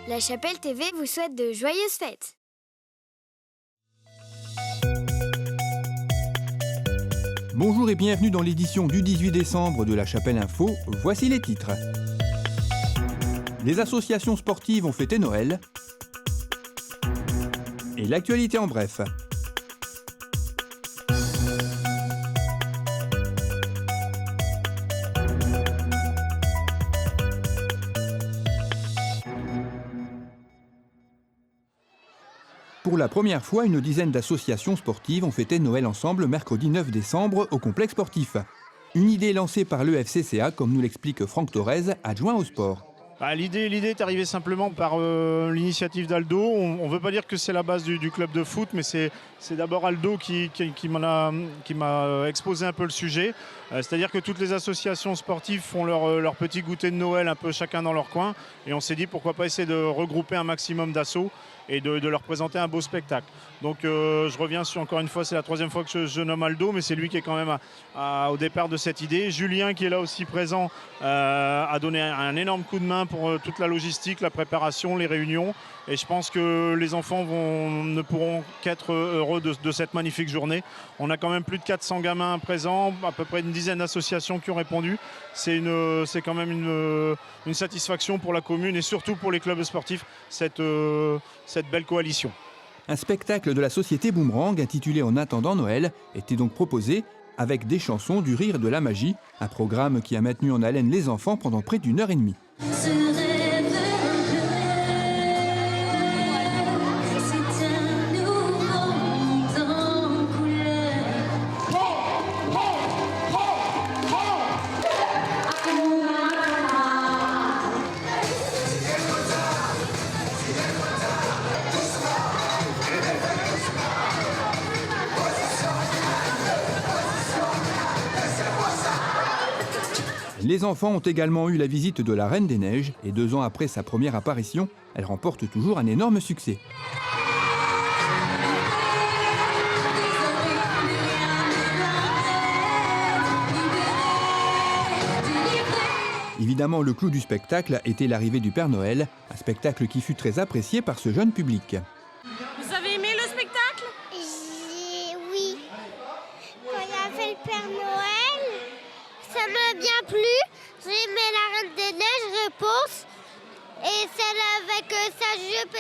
La Chapelle TV vous souhaite de joyeuses fêtes. Bonjour et bienvenue dans l'édition du 18 décembre de La Chapelle Info. Voici les titres. Les associations sportives ont fêté Noël. Et l'actualité en bref. Pour la première fois, une dizaine d'associations sportives ont fêté Noël ensemble mercredi 9 décembre au complexe sportif. Une idée lancée par le FCCA, comme nous l'explique Franck Thorez, adjoint au sport. L'idée est arrivée simplement par l'initiative d'Aldo. On ne veut pas dire que c'est la base du club de foot, mais c'est d'abord Aldo qui m'a exposé un peu le sujet. C'est-à-dire que toutes les associations sportives font leur petit goûter de Noël un peu chacun dans leur coin. Et on s'est dit pourquoi pas essayer de regrouper un maximum d'assauts et de leur présenter un beau spectacle. Donc je reviens sur, encore une fois, c'est la troisième fois que je nomme Aldo, mais c'est lui qui est quand même au départ de cette idée. Julien, qui est là aussi présent, a donné un énorme coup de main pour toute la logistique, la préparation, les réunions. Et je pense que les enfants ne pourront qu'être heureux de cette magnifique journée. On a quand même plus de 400 gamins présents, à peu près une dizaine d'associations qui ont répondu. C'est quand même une satisfaction pour la commune et surtout pour les clubs sportifs, cette belle coalition. Un spectacle de la société Boomerang intitulé En attendant Noël était donc proposé avec des chansons, du rire, de la magie, un programme qui a maintenu en haleine les enfants pendant près d'une heure et demie. Les enfants ont également eu la visite de la Reine des Neiges et 2 ans après sa première apparition, elle remporte toujours un énorme succès. Évidemment, le clou du spectacle était l'arrivée du Père Noël, un spectacle qui fut très apprécié par ce jeune public. Vous avez aimé le spectacle ? Oui. Quand il y avait le Père Noël, ça m'a bien plu. J'ai aimé la Reine des Neiges, réponse. Et celle avec sa jupe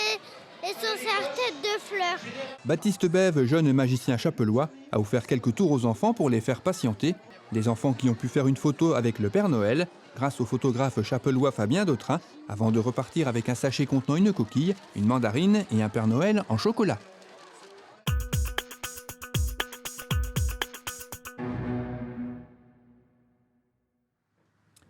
et son serre-tête de fleurs. Baptiste Bève, jeune magicien chapellois, a offert quelques tours aux enfants pour les faire patienter. Des enfants qui ont pu faire une photo avec le Père Noël, grâce au photographe chapellois Fabien Dautrin, avant de repartir avec un sachet contenant une coquille, une mandarine et un Père Noël en chocolat.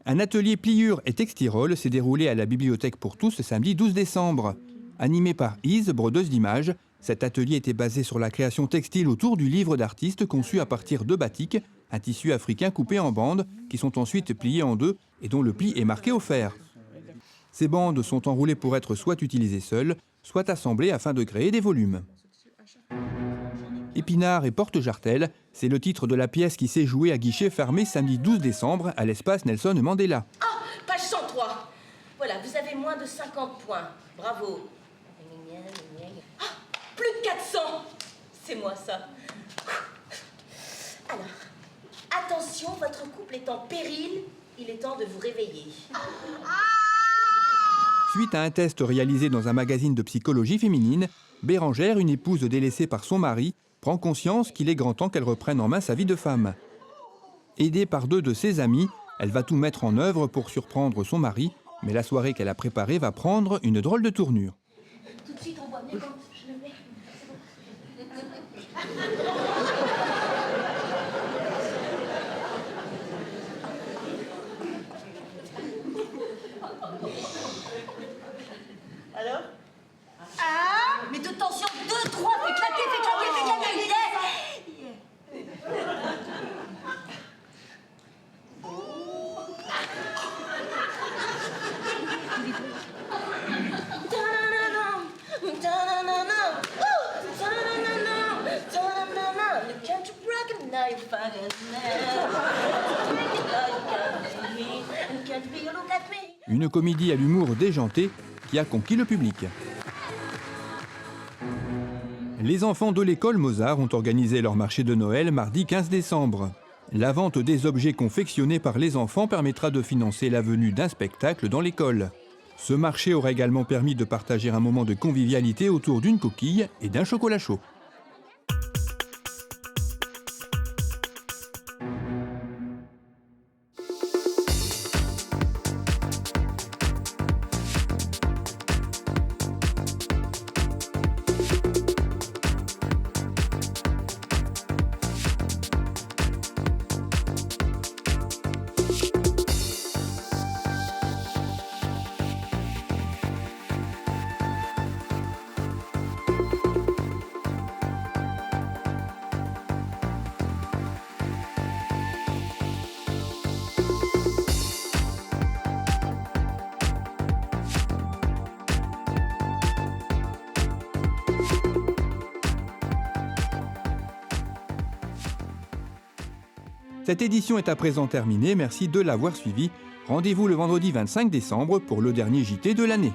Un atelier pliure et textirole s'est déroulé à la Bibliothèque pour tous samedi 12 décembre. Animé par Ise, brodeuse d'images, cet atelier était basé sur la création textile autour du livre d'artiste conçu à partir de batik, un tissu africain coupé en bandes qui sont ensuite pliées en deux et dont le pli est marqué au fer. Ces bandes sont enroulées pour être soit utilisées seules, soit assemblées afin de créer des volumes. Épinards et porte-jartelles, c'est le titre de la pièce qui s'est jouée à guichet fermé samedi 12 décembre à l'espace Nelson Mandela. Ah, page 103. Voilà, vous avez moins de 50 points. Bravo. Ah, plus de 400. C'est moi ça. Alors, attention, votre couple est en péril. Il est temps de vous réveiller. Suite à un test réalisé dans un magazine de psychologie féminine, Bérangère, une épouse délaissée par son mari, prend conscience qu'il est grand temps qu'elle reprenne en main sa vie de femme. Aidée par 2 de ses amis, elle va tout mettre en œuvre pour surprendre son mari, mais la soirée qu'elle a préparée va prendre une drôle de tournure. Tout de suite, on voit bien quand je le mets. Alors ? Ah, mais de tension, 2, 3, fais claquer. Une comédie à l'humour déjanté, qui a conquis le public. Les enfants de l'école Mozart ont organisé leur marché de Noël mardi 15 décembre. La vente des objets confectionnés par les enfants permettra de financer la venue d'un spectacle dans l'école. Ce marché aura également permis de partager un moment de convivialité autour d'une coquille et d'un chocolat chaud. Cette édition est à présent terminée, merci de l'avoir suivie. Rendez-vous le vendredi 25 décembre pour le dernier JT de l'année.